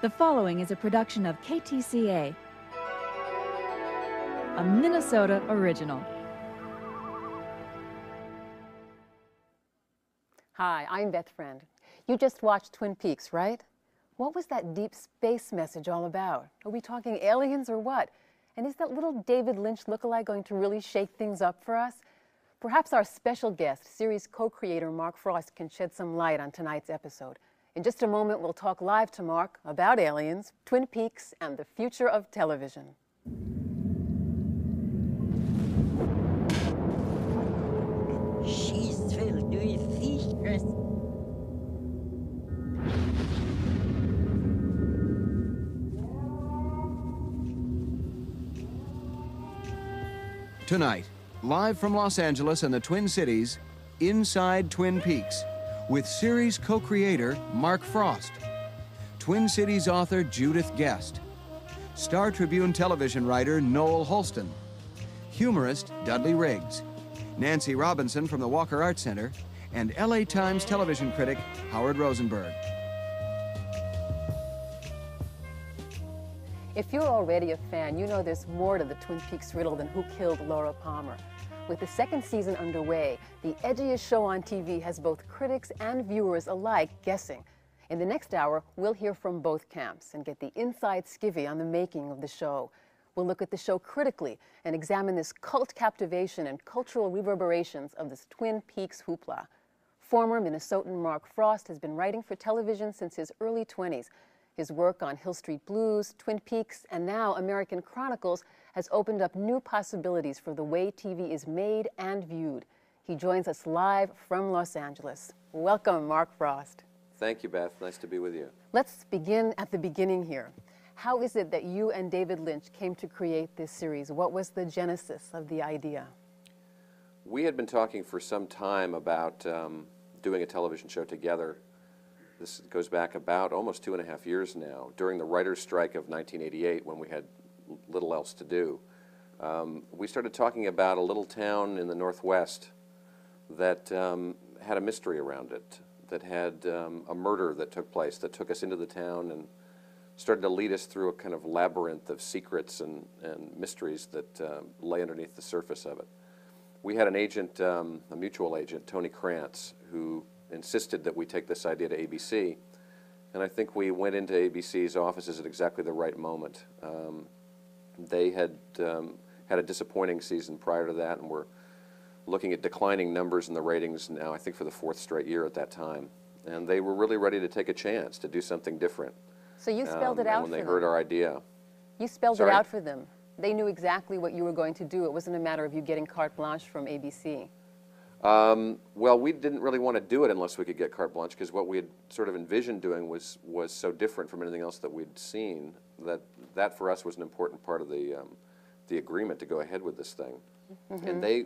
The following is a production of KTCA, a Minnesota original. Hi, I'm Beth Friend. You just watched Twin Peaks, right? What was that deep space message all about? Are we talking aliens or what? And is that little David Lynch lookalike going to really shake things up for us? Perhaps our special guest, series co-creator Mark Frost, can shed some light on tonight's episode. In just a moment, we'll talk live to Mark about aliens, Twin Peaks, and the future of television. She's filled with features. Tonight, live from Los Angeles and the Twin Cities, Inside Twin Peaks, with series co-creator Mark Frost, Twin Cities author Judith Guest, Star Tribune television writer Noel Holston, humorist Dudley Riggs, Nancy Robinson from the Walker Art Center, and LA Times television critic Howard Rosenberg. If you're already a fan, you know there's more to the Twin Peaks riddle than who killed Laura Palmer. With the second season underway, the edgiest show on TV has both critics and viewers alike guessing. In the next hour, we'll hear from both camps and get the inside skivvy on the making of the show. We'll look at the show critically and examine this cult captivation and cultural reverberations of this Twin Peaks hoopla. Former Minnesotan Mark Frost has been writing for television since his early 20s. His work on Hill Street Blues, Twin Peaks, and now American Chronicles has opened up new possibilities for the way TV is made and viewed. He joins us live from Los Angeles. Welcome, Mark Frost. Thank you, Beth. Nice to be with you. Let's begin at the beginning here. How is it that you and David Lynch came to create this series? What was the genesis of the idea? We had been talking for some time about doing a television show together. This goes back about almost 2.5 years now, during the writer's strike of 1988, when we had little else to do. We started talking about a little town in the Northwest that had a mystery around it, that had a murder that took place, that took us into the town and started to lead us through a kind of labyrinth of secrets and mysteries that lay underneath the surface of it. We had an agent, a mutual agent, Tony Krantz, who insisted that we take this idea to ABC, and I think we went into ABC's offices at exactly the right moment. They had had a disappointing season prior to that and were looking at declining numbers in the ratings now, I think for the 4th straight year at that time. And they were really ready to take a chance to do something different. So you spelled it out for them. When they heard our idea. You spelled it out for them. They knew exactly what you were going to do. It wasn't a matter of you getting carte blanche from ABC. Well, we didn't really want to do it unless we could get carte blanche, because what we had sort of envisioned doing was so different from anything else that we'd seen that for us was an important part of the agreement to go ahead with this thing. Mm-hmm. And they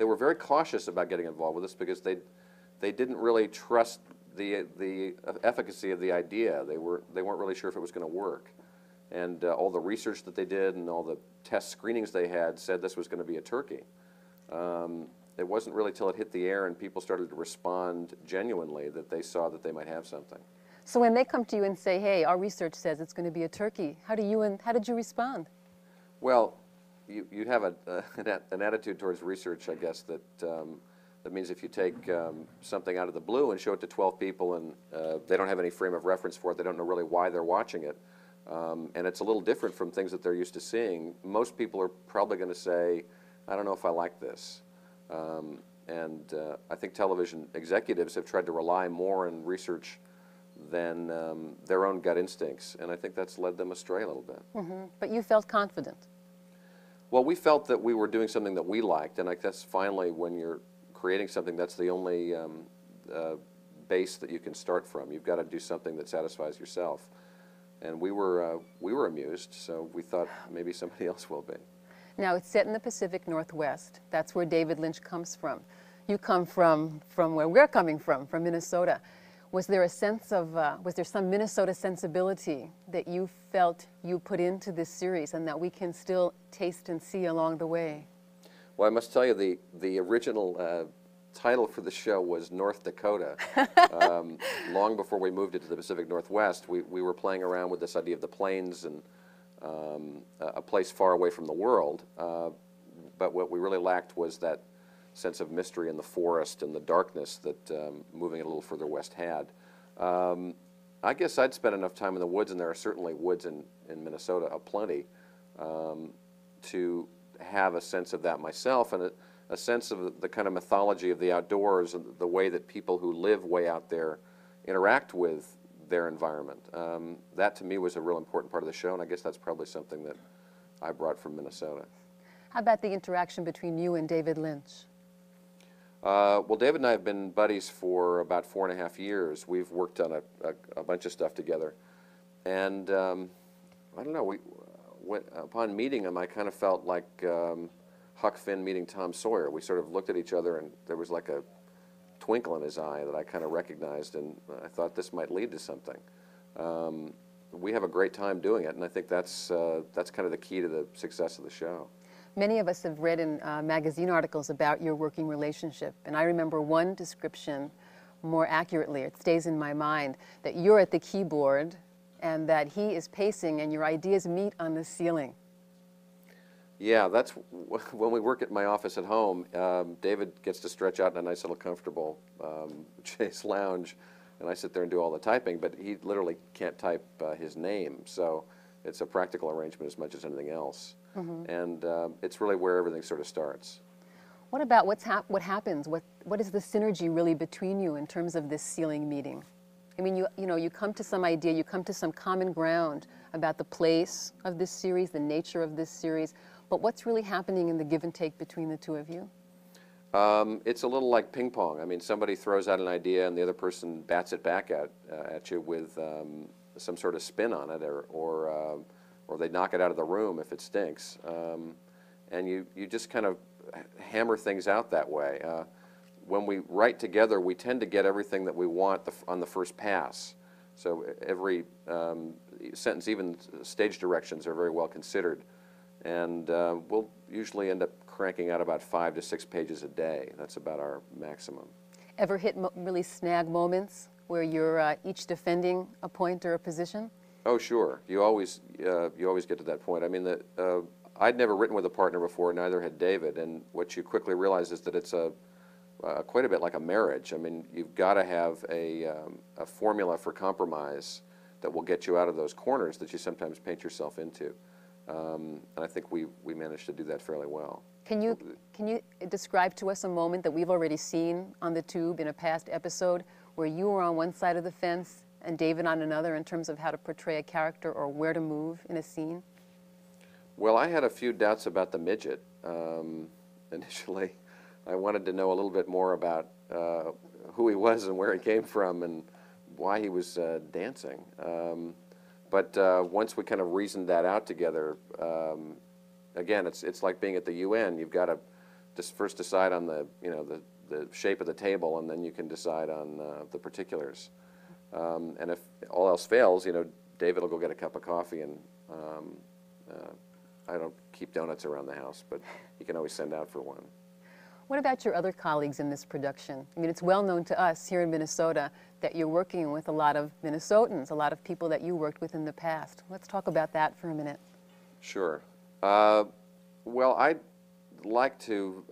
were very cautious about getting involved with us because they didn't really trust the efficacy of the idea. They weren't really sure if it was going to work. And all the research that they did and all the test screenings they had said this was going to be a turkey. It wasn't really till it hit the air and people started to respond genuinely that they saw that they might have something. So when they come to you and say, hey, our research says it's going to be a turkey, how did you respond? Well, you have an attitude towards research, I guess, that means if you take something out of the blue and show it to 12 people and they don't have any frame of reference for it, they don't know really why they're watching it, and it's a little different from things that they're used to seeing, most people are probably going to say, I don't know if I like this. I think television executives have tried to rely more on research than their own gut instincts, and I think that's led them astray a little bit. Mm-hmm. But you felt confident. Well, we felt that we were doing something that we liked, and I guess finally when you're creating something, that's the only base that you can start from. You've got to do something that satisfies yourself. And we were amused, so we thought maybe somebody else will be. Now, it's set in the Pacific Northwest. That's where David Lynch comes from. You come from where we're coming from Minnesota. Was there a sense of, was there some Minnesota sensibility that you felt you put into this series and that we can still taste and see along the way? Well, I must tell you, the original title for the show was North Dakota. Long before we moved it to the Pacific Northwest, we were playing around with this idea of the plains and a place far away from the world. But what we really lacked was that sense of mystery in the forest and the darkness that moving it a little further west had. I guess I'd spent enough time in the woods, and there are certainly woods in Minnesota aplenty, to have a sense of that myself, and a sense of the kind of mythology of the outdoors and the way that people who live way out there interact with their environment. That to me was a real important part of the show, and I guess that's probably something that I brought from Minnesota. How about the interaction between you and David Lynch? Well, David and I have been buddies for about 4.5 years. We've worked on a bunch of stuff together, and I don't know, upon meeting him, I kind of felt like Huck Finn meeting Tom Sawyer. We sort of looked at each other, and there was like a twinkle in his eye that I kind of recognized, and I thought this might lead to something. We have a great time doing it, and I think that's kind of the key to the success of the show. Many of us have read in magazine articles about your working relationship, and I remember one description more accurately, it stays in my mind, that you're at the keyboard and that he is pacing and your ideas meet on the ceiling. Yeah, that's when we work at my office at home. David gets to stretch out in a nice little comfortable chaise lounge, and I sit there and do all the typing, but he literally can't type his name, so it's a practical arrangement as much as anything else. And it's really where everything sort of starts. What about what happens? What is the synergy really between you in terms of this ceiling meeting? I mean, you come to some idea, you come to some common ground about the place of this series, the nature of this series, but what's really happening in the give and take between the two of you? It's a little like ping pong. I mean, somebody throws out an idea and the other person bats it back at you with some sort of spin on it, or they knock it out of the room if it stinks. And you just kind of hammer things out that way. When we write together, we tend to get everything that we want on the first pass. So every sentence, even stage directions, are very well considered. And we'll usually end up cranking out about 5 to 6 pages a day. That's about our maximum. Ever hit really snag moments where you're each defending a point or a position? Oh, sure. You always get to that point. I mean, I'd never written with a partner before, neither had David. And what you quickly realize is that it's quite a bit like a marriage. I mean, you've got to have a formula for compromise that will get you out of those corners that you sometimes paint yourself into. And I think we managed to do that fairly well. Can you describe to us a moment that we've already seen on the tube in a past episode where you were on one side of the fence and David on another in terms of how to portray a character or where to move in a scene? Well, I had a few doubts about the midget initially. I wanted to know a little bit more about who he was and where he came from and why he was dancing. But once we kind of reasoned that out together, again, it's like being at the UN. You've got to first decide on the shape of the table, and then you can decide on the particulars. And if all else fails, David will go get a cup of coffee, and I don't keep donuts around the house, but he can always send out for one. What about your other colleagues in this production? I mean, it's well known to us here in Minnesota that you're working with a lot of Minnesotans, a lot of people that you worked with in the past. Let's talk about that for a minute. Sure. Well, I'd like to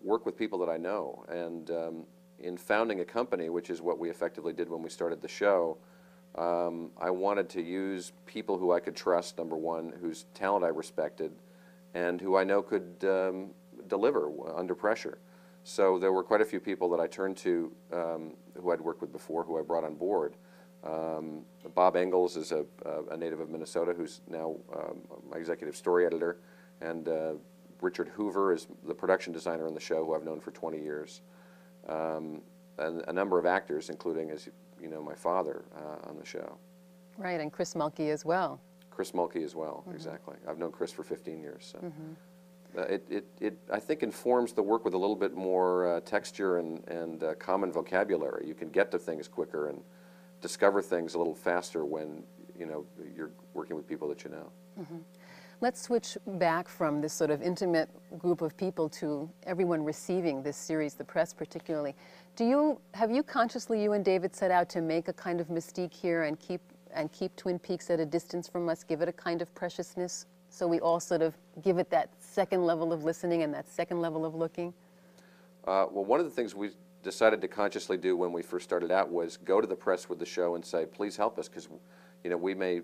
work with people that I know, and in founding a company, which is what we effectively did when we started the show, I wanted to use people who I could trust, number one, whose talent I respected, and who I know could deliver under pressure. So there were quite a few people that I turned to who I'd worked with before, who I brought on board. Bob Engels is a native of Minnesota who's now my executive story editor, and Richard Hoover is the production designer on the show, who I've known for 20 years. And a number of actors, including, as you know, my father on the show. Right, and Chris Mulkey as well. Chris Mulkey as well, exactly. I've known Chris for 15 years. So. It I think, informs the work with a little bit more texture and common vocabulary. You can get to things quicker and discover things a little faster when you're working with people that you know. Let's switch back from this sort of intimate group of people to everyone receiving this series, the press particularly. Have you consciously, you and David, set out to make a kind of mystique here and keep Twin Peaks at a distance from us, give it a kind of preciousness, so we all sort of give it that second level of listening and that second level of looking? Well, one of the things we decided to consciously do when we first started out was go to the press with the show and say, please help us, because we may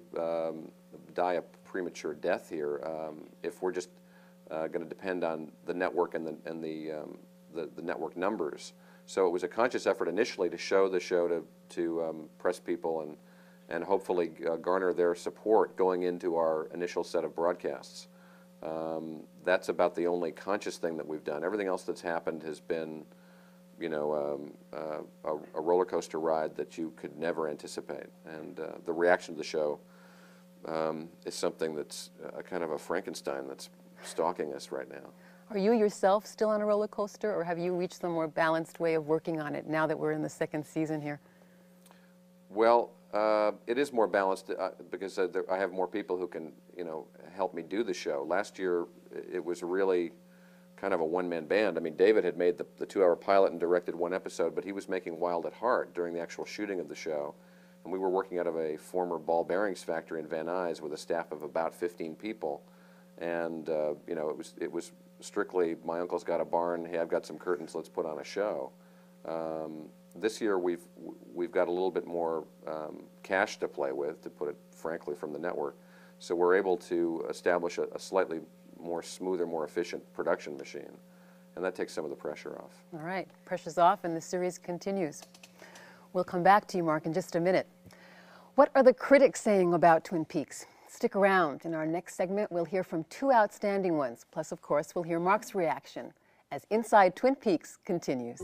die a premature death here if we're just going to depend on the network and the network numbers. So it was a conscious effort initially to show the show to press people and hopefully garner their support going into our initial set of broadcasts. That's about the only conscious thing that we've done. Everything else that's happened has been, a roller coaster ride that you could never anticipate. And the reaction to the show is something that's kind of a Frankenstein that's stalking us right now. Are you yourself still on a roller coaster, or have you reached the more balanced way of working on it now that we're in the second season here? Well, it is more balanced because I have more people who can, help me do the show. Last year, it was really kind of a one-man band. I mean, David had made the 2-hour pilot and directed one episode, but he was making Wild at Heart during the actual shooting of the show. And we were working out of a former ball bearings factory in Van Nuys with a staff of about 15 people. And, it was strictly, my uncle's got a barn, hey, I've got some curtains, let's put on a show. This year we've got a little bit more cash to play with, to put it frankly, from the network. So we're able to establish a slightly more smoother, more efficient production machine. And that takes some of the pressure off. All right, pressure's off and the series continues. We'll come back to you, Mark, in just a minute. What are the critics saying about Twin Peaks? Stick around. In our next segment, we'll hear from 2 outstanding ones. Plus, of course, we'll hear Mark's reaction as Inside Twin Peaks continues.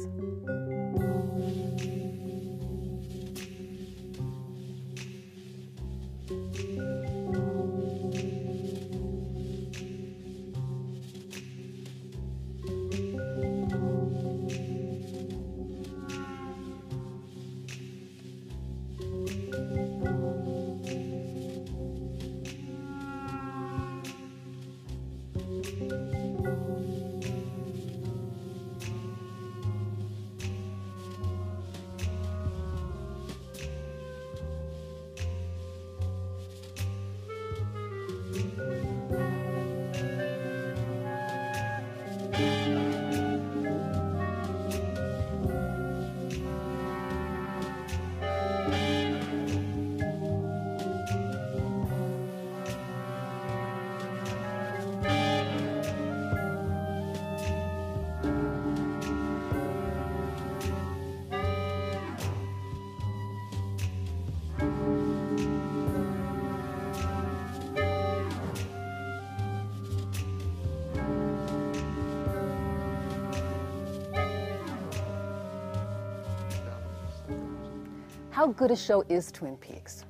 How good a show is Twin Peaks?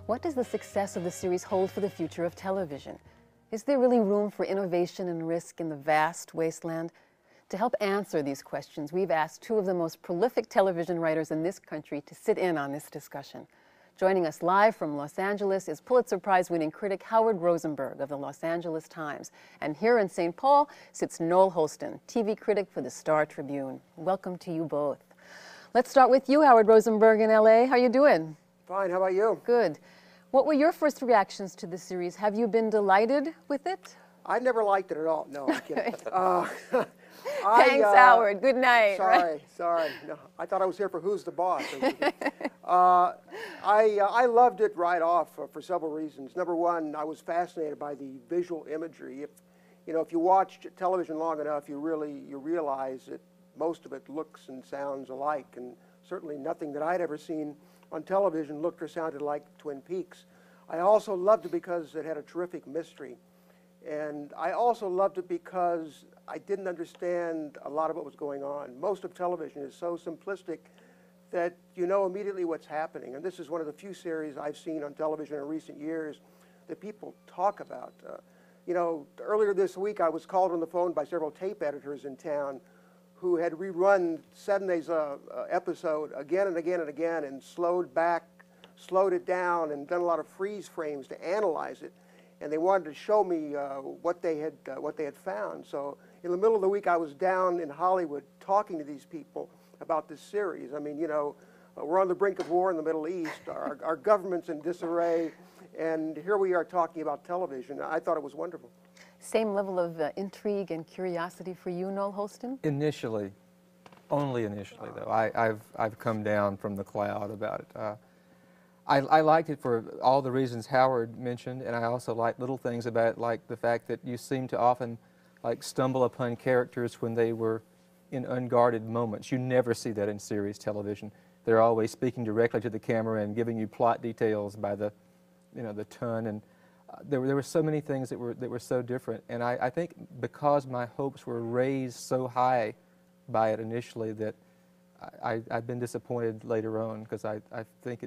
What does the success of the series hold for the future of television? Is there really room for innovation and risk in the vast wasteland? To help answer these questions, we've asked 2 of the most prolific television writers in this country to sit in on this discussion. Joining us live from Los Angeles is Pulitzer Prize-winning critic Howard Rosenberg of the Los Angeles Times. And here in St. Paul sits Noel Holston, TV critic for the Star Tribune. Welcome to you both. Let's start with you, Howard Rosenberg in LA. How you doing? Fine, how about you? Good. What were your first reactions to the series? Have you been delighted with it? I never liked it at all. No, I'm kidding. Thanks, Howard. Good night. Sorry. No, I thought I was here for Who's the Boss. I loved it right off for several reasons. Number one, I was fascinated by the visual imagery. If you watch television long enough, you realize that most of it looks and sounds alike, and certainly nothing that I'd ever seen on television looked or sounded like Twin Peaks. I also loved it because it had a terrific mystery. And I also loved it because I didn't understand a lot of what was going on. Most of television is so simplistic that you know immediately what's happening. And this is one of the few series I've seen on television in recent years that people talk about. Earlier this week I was called on the phone by several tape editors in town who had rerun Saturday's episode again and again and again and slowed it down and done a lot of freeze frames to analyze it. and they wanted to show me what they had found. So in the middle of the week, I was down in Hollywood talking to these people about this series. I mean, you know, we're on the brink of war in the Middle East. Our government's in disarray, and here we are talking about television. I thought it was wonderful. Same level of intrigue and curiosity for you, Noel Holston? Initially, only initially though. I've come down from the cloud about it. I liked it for all the reasons Howard mentioned, and I also like little things about it, like the fact that you seem to often like stumble upon characters when they were in unguarded moments. You never see that in series television. They're always speaking directly to the camera and giving you plot details by the, you know, the ton. And there were so many things that were so different. And I think because my hopes were raised so high by it initially that I've been disappointed later on, because I think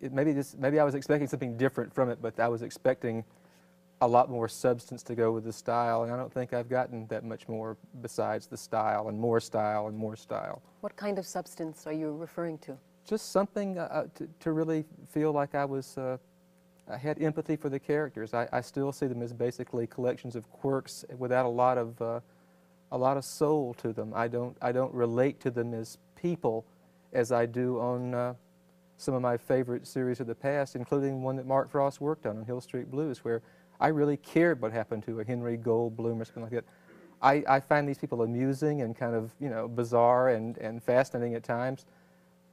maybe I was expecting something different from it, but I was expecting a lot more substance to go with the style, and I don't think I've gotten that much more besides the style and more style and more style. What kind of substance are you referring to? Just something to really feel like I had empathy for the characters. I still see them as basically collections of quirks without a lot of soul to them. I don't relate to them as people as I do on some of my favorite series of the past, including one that Mark Frost worked on Hill Street Blues, where I really cared what happened to a Henry Goldblum or something like that. I find these people amusing and kind of, you know, bizarre and fascinating at times,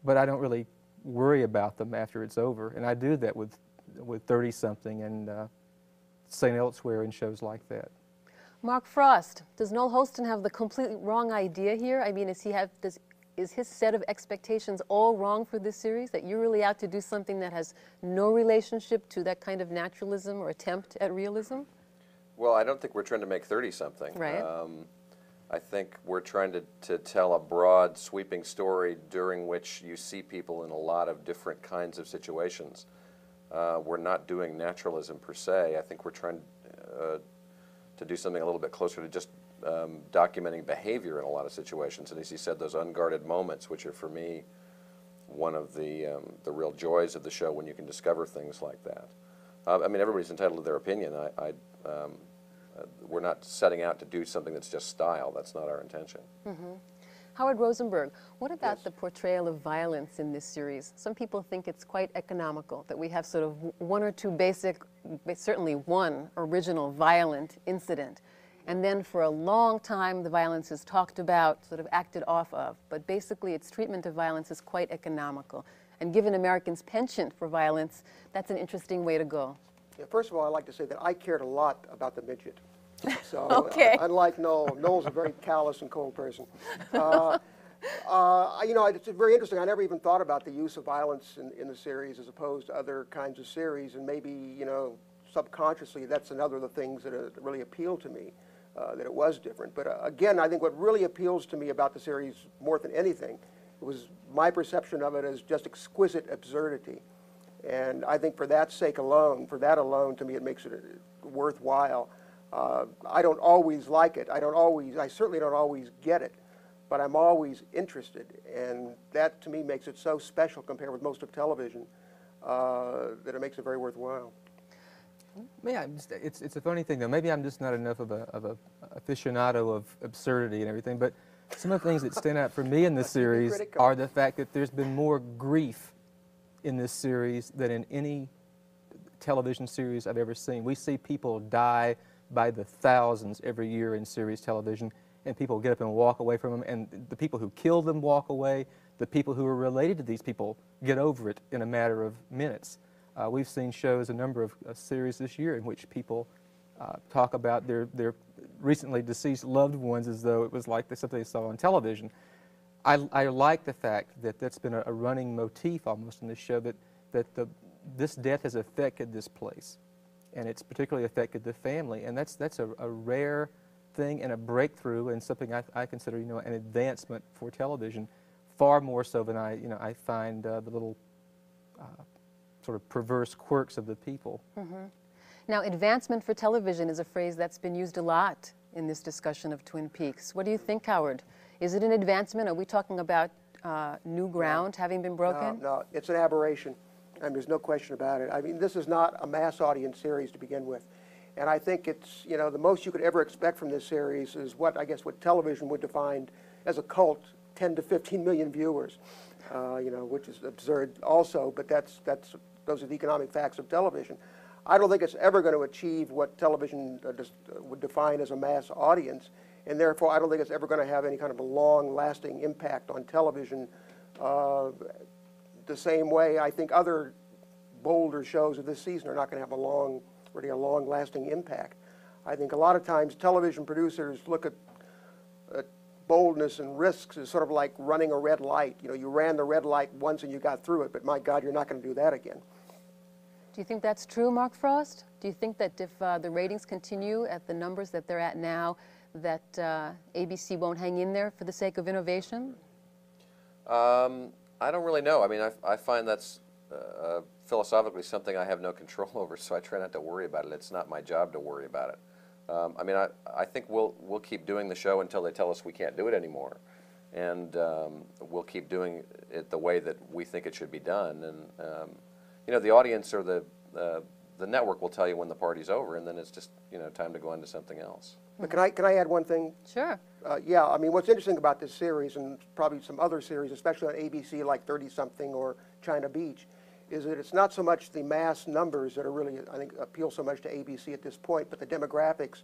but I don't really worry about them after it's over. And I do that with 30-something and St. Elsewhere and shows like that. Mark Frost, does Noel Holston have the completely wrong idea here? I mean, is his set of expectations all wrong for this series, that you're really out to do something that has no relationship to that kind of naturalism or attempt at realism? Well, I don't think we're trying to make 30-something. Right. I think we're trying to tell a broad, sweeping story during which you see people in a lot of different kinds of situations. We're not doing naturalism per se. I think we're trying to do something a little bit closer to just documenting behavior in a lot of situations. And as you said, those unguarded moments, which are for me one of the real joys of the show, when you can discover things like that. I mean, everybody's entitled to their opinion. We're not setting out to do something that's just style. That's not our intention. Mm-hmm. Howard Rosenberg, what about the portrayal of violence in this series? Some people think it's quite economical, that we have sort of one or two basic, certainly one original violent incident. And then for a long time, the violence is talked about, sort of acted off of. But basically, its treatment of violence is quite economical. And given Americans' penchant for violence, that's an interesting way to go. Yeah, first of all, I'd like to say that I cared a lot about the midget. So, Okay. Unlike Noel, Noel's a very callous and cold person. You know, it's very interesting. I never even thought about the use of violence in the series as opposed to other kinds of series. And maybe, you know, subconsciously, that's another of the things that really appealed to me. That it was different. But again, I think what really appeals to me about the series more than anything was my perception of it as just exquisite absurdity. And I think for that sake alone, to me, it makes it worthwhile. I don't always like it. I certainly don't always get it, but I'm always interested. And that, to me, makes it so special compared with most of television that it makes it very worthwhile. Yeah, it's a funny thing though. Maybe I'm just not enough of a aficionado of absurdity and everything, but some of the things that stand out for me in this series are the fact that there's been more grief in this series than in any television series I've ever seen. We see people die by the thousands every year in series television, and people get up and walk away from them, and the people who kill them walk away. The people who are related to these people get over it in a matter of minutes. We've seen shows, a number of series this year, in which people talk about their recently deceased loved ones as though it was like something they saw on television. I like the fact that that's been a running motif almost in this show, that this death has affected this place, and it's particularly affected the family, and that's a rare thing and a breakthrough, and something I consider, you know, an advancement for television, far more so than I find the little sort of perverse quirks of the people. Mm-hmm. Now, advancement for television is a phrase that's been used a lot in this discussion of Twin Peaks. What do you think, Howard? Is it an advancement? Are we talking about new ground having been broken? No, it's an aberration. I mean, there's no question about it. I mean, this is not a mass audience series to begin with. And I think it's, you know, the most you could ever expect from this series is what, I guess, what television would define as a cult, 10 to 15 million viewers, you know, which is absurd also, but those are the economic facts of television. I don't think it's ever going to achieve what television would define as a mass audience, and therefore I don't think it's ever going to have any kind of a long-lasting impact on television the same way I think other bolder shows of this season are not going to have a long-lasting impact. I think a lot of times television producers look at boldness and risks as sort of like running a red light. You know, you ran the red light once and you got through it, but my God, you're not going to do that again. Do you think that's true, Mark Frost? Do you think that if the ratings continue at the numbers that they're at now, that ABC won't hang in there for the sake of innovation? I don't really know. I mean, I find that's philosophically something I have no control over, so I try not to worry about it. It's not my job to worry about it. I mean, I think we'll keep doing the show until they tell us we can't do it anymore, and we'll keep doing it the way that we think it should be done. And you know, the audience or the network will tell you when the party's over, and then it's just, you know, time to go on to something else. But can I add one thing? Sure. Yeah, I mean, what's interesting about this series, and probably some other series, especially on ABC like 30-something or China Beach, is that it's not so much the mass numbers that are really, I think, appeal so much to ABC at this point, but the demographics,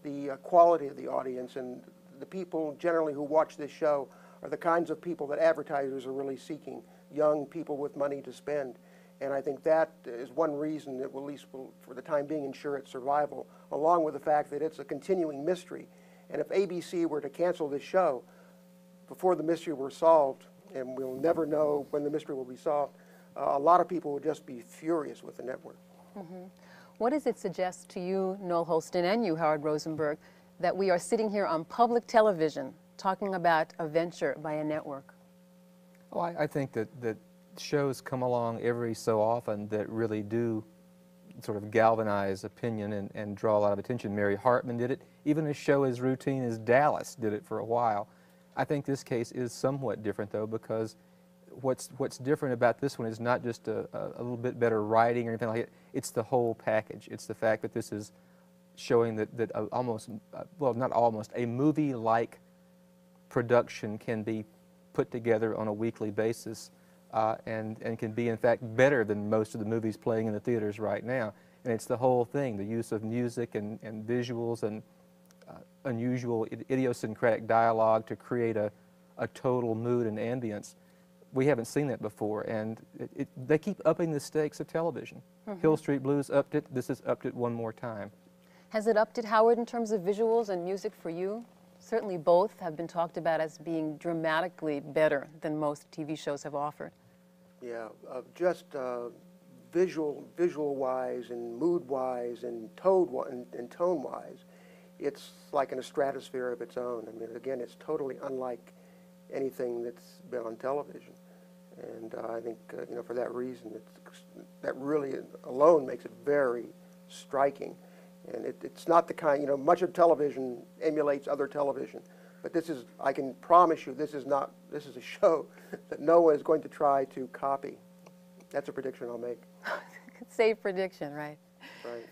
the quality of the audience, and the people generally who watch this show are the kinds of people that advertisers are really seeking, young people with money to spend. And I think that is one reason that will, at least for the time being, ensure its survival, along with the fact that it's a continuing mystery. And if ABC were to cancel this show before the mystery were solved, and we'll never know when the mystery will be solved, a lot of people would just be furious with the network. Mm-hmm. What does it suggest to you, Noel Holston, and you, Howard Rosenberg, that we are sitting here on public television talking about a venture by a network? Oh, I think that shows come along every so often that really do sort of galvanize opinion and draw a lot of attention. Mary Hartman did it. Even a show as routine as Dallas did it for a while. I think this case is somewhat different, though, because what's different about this one is not just a little bit better writing or anything like it. It's the whole package. It's the fact that this is showing that almost, well, not almost, a movie-like production can be put together on a weekly basis and can be, in fact, better than most of the movies playing in the theaters right now. And it's the whole thing, the use of music and visuals and unusual idiosyncratic dialogue to create a total mood and ambience. We haven't seen that before, and they keep upping the stakes of television. Mm-hmm. Hill Street Blues upped it. This has upped it one more time. Has it upped it, Howard, in terms of visuals and music for you? Certainly both have been talked about as being dramatically better than most TV shows have offered. Yeah, just visual-wise and mood-wise and tone-wise, it's like in a stratosphere of its own. I mean, again, it's totally unlike anything that's been on television. And I think, you know, for that reason, that really alone makes it very striking. And it's not the kind, you know, much of television emulates other television. But this is, I can promise you, this is a show that no one is going to try to copy. That's a prediction I'll make. Safe prediction, right? Right.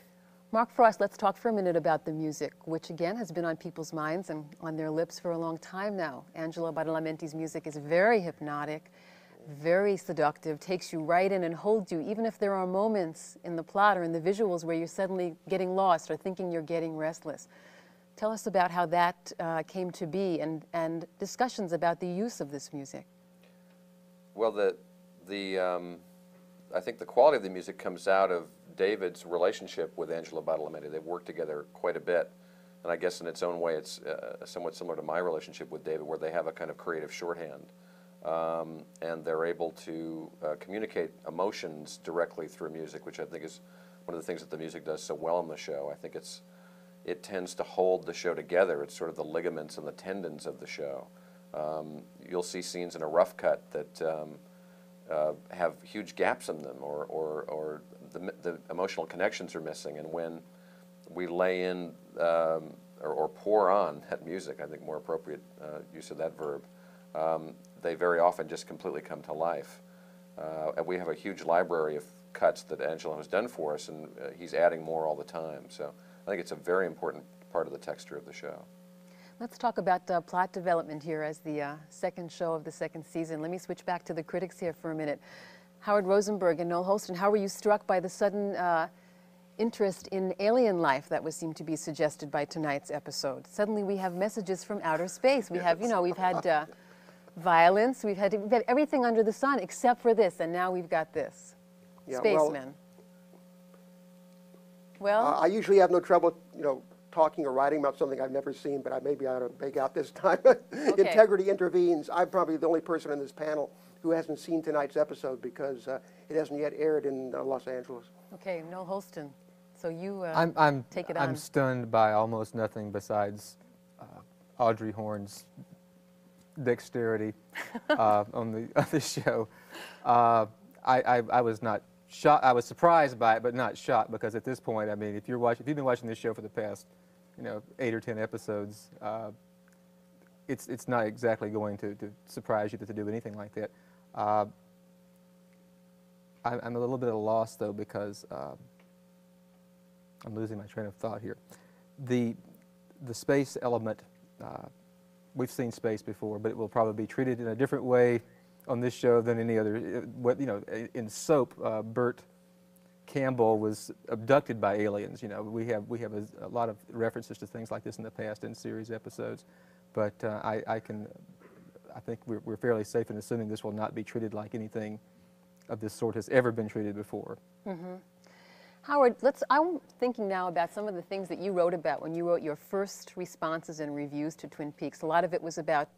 Mark Frost, let's talk for a minute about the music, which again has been on people's minds and on their lips for a long time now. Angelo Badalamenti's music is very hypnotic, very seductive, takes you right in and holds you, even if there are moments in the plot or in the visuals where you're suddenly getting lost or thinking you're getting restless. Tell us about how that came to be and discussions about the use of this music. Well, I think the quality of the music comes out of David's relationship with Angelo Badalamenti. They've worked together quite a bit, and I guess in its own way it's somewhat similar to my relationship with David, where they have a kind of creative shorthand, and they're able to communicate emotions directly through music, which I think is one of the things that the music does so well in the show. I think it tends to hold the show together. It's sort of the ligaments and the tendons of the show. You'll see scenes in a rough cut that have huge gaps in them, or the emotional connections are missing, and when we lay in or pour on that music, I think more appropriate use of that verb, they very often just completely come to life. And we have a huge library of cuts that Angelo has done for us, and he's adding more all the time. So I think it's a very important part of the texture of the show. Let's talk about plot development here as the second show of the second season. Let me switch back to the critics here for a minute. Howard Rosenberg and Noel Holston, how were you struck by the sudden interest in alien life that was seemed to be suggested by tonight's episode? Suddenly we have messages from outer space. We have, you know, we've had violence, we've had everything under the sun except for this, and now we've got this. Yeah, Spacemen. Well, I usually have no trouble, you know, talking or writing about something I've never seen, but maybe I ought to make out this time. Integrity intervenes. I'm probably the only person on this panel who hasn't seen tonight's episode because it hasn't yet aired in Los Angeles. okay, Noel Holston. So you take it on. I'm stunned by almost nothing besides Audrey Horne's dexterity on the show. I was not shocked. I was surprised by it, but not shocked, because at this point, I mean, if you've been watching this show for the past, you know, 8 or 10 episodes, it's not exactly going to surprise you to do anything like that. I'm a little bit at a loss, though, because I'm losing my train of thought here. The space element, we've seen space before, but it will probably be treated in a different way on this show than any other. You know, in Soap, Burt Campbell was abducted by aliens. You know, we have a lot of references to things like this in the past in series episodes, but I think we're fairly safe in assuming this will not be treated like anything of this sort has ever been treated before. Mm-hmm. Howard, I'm thinking now about some of the things that you wrote about when you wrote your first responses and reviews to Twin Peaks. A lot of it was about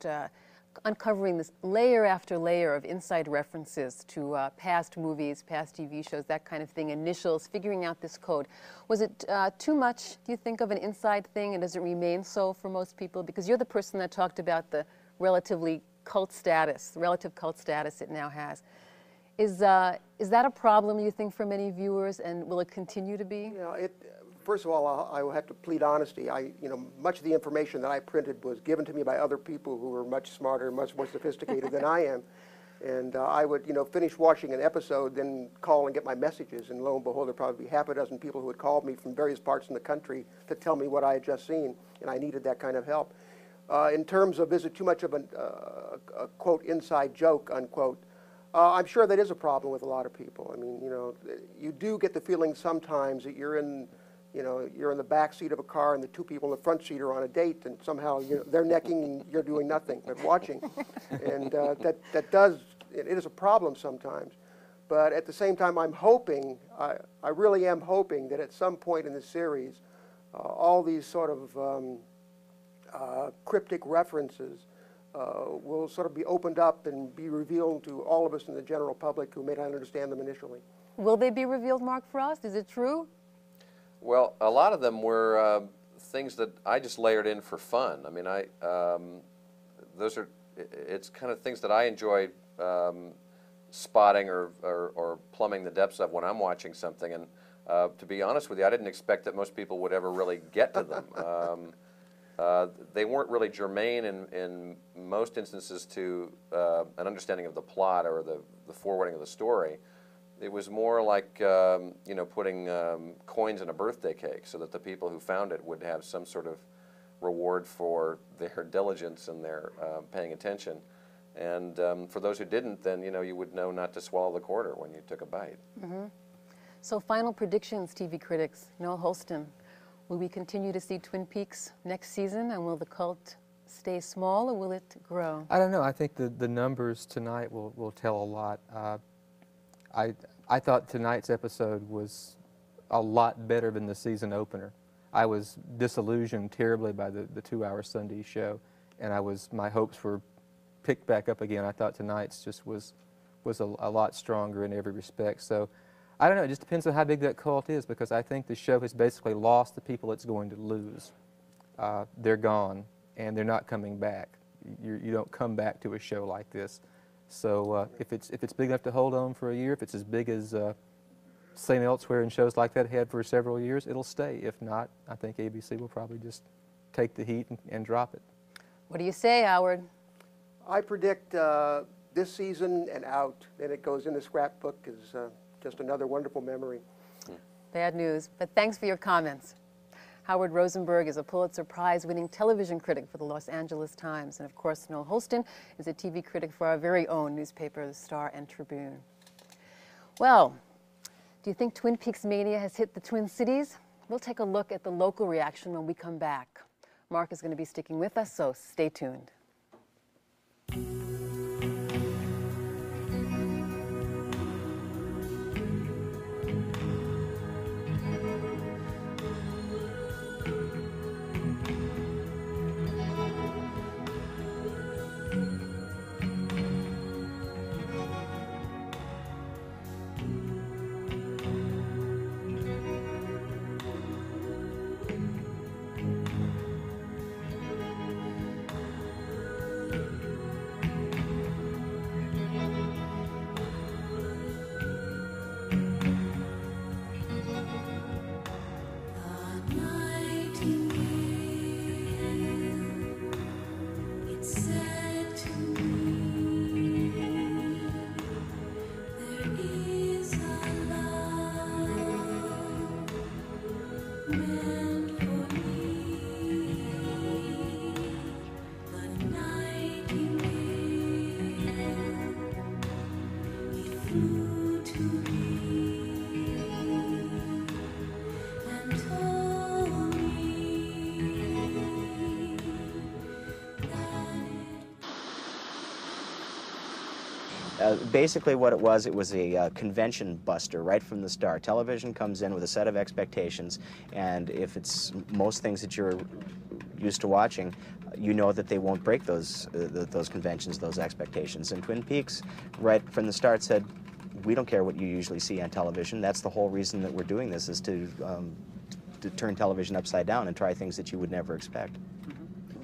uncovering this layer after layer of inside references to past movies, past TV shows, that kind of thing, initials, figuring out this code. Was it too much, do you think, of an inside thing, and does it remain so for most people? Because you're the person that talked about the relative cult status it now has. Is that a problem, you think, for many viewers, and will it continue to be? You know, first of all, I will have to plead honesty. You know, much of the information that I printed was given to me by other people who were much smarter, much more sophisticated than I am. And I would, you know, finish watching an episode, then call and get my messages, and lo and behold, there'd probably be half a dozen people who had called me from various parts in the country to tell me what I had just seen, and I needed that kind of help. In terms of, is it too much of a quote, inside joke, unquote, I'm sure that is a problem with a lot of people. I mean, you know, you do get the feeling sometimes that you're in the back seat of a car and the two people in the front seat are on a date, and somehow they're necking and you're doing nothing but watching. And it is a problem sometimes. But at the same time, I'm hoping, I really am hoping that at some point in the series, all these sort of cryptic references will sort of be opened up and be revealed to all of us in the general public who may not understand them initially. Will they be revealed, Mark Frost? Is it true? Well, a lot of them were things that I just layered in for fun. I mean, it's kind of things that I enjoy spotting or plumbing the depths of when I'm watching something. And to be honest with you, I didn't expect that most people would ever really get to them. They weren't really germane in most instances to an understanding of the plot or the forwarding of the story. It was more like you know, putting coins in a birthday cake so that the people who found it would have some sort of reward for their diligence and their paying attention. And for those who didn't, then you know, you would know not to swallow the quarter when you took a bite. Mm-hmm. So final predictions, TV critics. Noel Holston. Will we continue to see Twin Peaks next season, and will the cult stay small, or will it grow? I don't know. I think the numbers tonight will tell a lot. I thought tonight's episode was a lot better than the season opener. I was disillusioned terribly by the 2-hour Sunday show, and my hopes were picked back up again. I thought tonight's just was a lot stronger in every respect. So I don't know, it just depends on how big that cult is, because I think the show has basically lost the people it's going to lose. They're gone, and they're not coming back. You don't come back to a show like this. So if it's big enough to hold on for a year, if it's as big as St. Elsewhere and shows like that had for several years, it'll stay. If not, I think ABC will probably just take the heat and drop it. What do you say, Howard? I predict this season and out. Then it goes in the scrapbook as just another wonderful memory. Bad news, but thanks for your comments. Howard Rosenberg is a Pulitzer Prize-winning television critic for the Los Angeles Times. And of course, Noel Holston is a TV critic for our very own newspaper, the Star and Tribune. Well, do you think Twin Peaks mania has hit the Twin Cities? We'll take a look at the local reaction when we come back. Mark is going to be sticking with us, so stay tuned. Basically what it was a convention buster right from the start. Television comes in with a set of expectations, and if it's most things that you're used to watching, you know that they won't break those conventions, those expectations. And Twin Peaks, right from the start, said, we don't care what you usually see on television. That's the whole reason that we're doing this, is to turn television upside down and try things that you would never expect.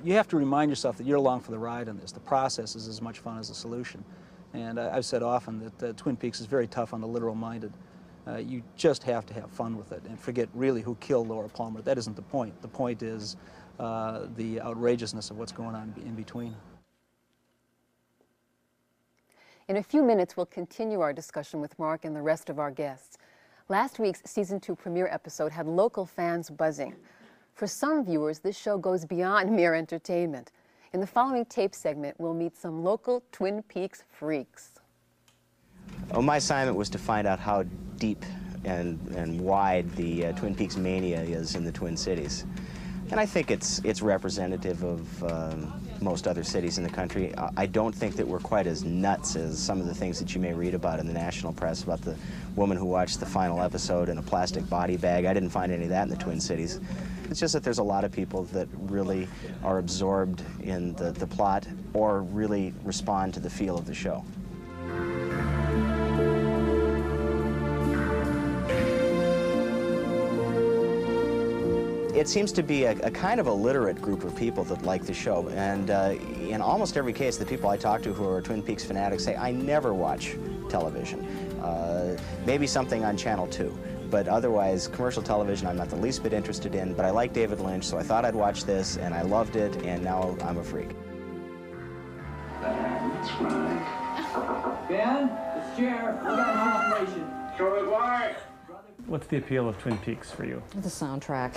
You have to remind yourself that you're along for the ride on this. The process is as much fun as the solution. And I've said often that Twin Peaks is very tough on the literal-minded. You just have to have fun with it and forget really who killed Laura Palmer. That isn't the point. The point is the outrageousness of what's going on in between. In a few minutes, we'll continue our discussion with Mark and the rest of our guests. Last week's Season 2 premiere episode had local fans buzzing. For some viewers, this show goes beyond mere entertainment. In the following tape segment, we'll meet some local Twin Peaks freaks. Well, my assignment was to find out how deep and wide the Twin Peaks mania is in the Twin Cities. And I think it's representative of most other cities in the country. I don't think that we're quite as nuts as some of the things that you may read about in the national press, about the woman who watched the final episode in a plastic body bag. I didn't find any of that in the Twin Cities. It's just that there's a lot of people that really are absorbed in the plot or really respond to the feel of the show. It seems to be a kind of a literate group of people that like the show, and in almost every case, the people I talk to who are Twin Peaks fanatics say, I never watch television. Maybe something on Channel 2. But otherwise, commercial television I'm not the least bit interested in, but I like David Lynch, so I thought I'd watch this, and I loved it, and now I'm a freak. That's right. Ben, it's Chair. We got an operation. Show me why. What's the appeal of Twin Peaks for you? The soundtrack.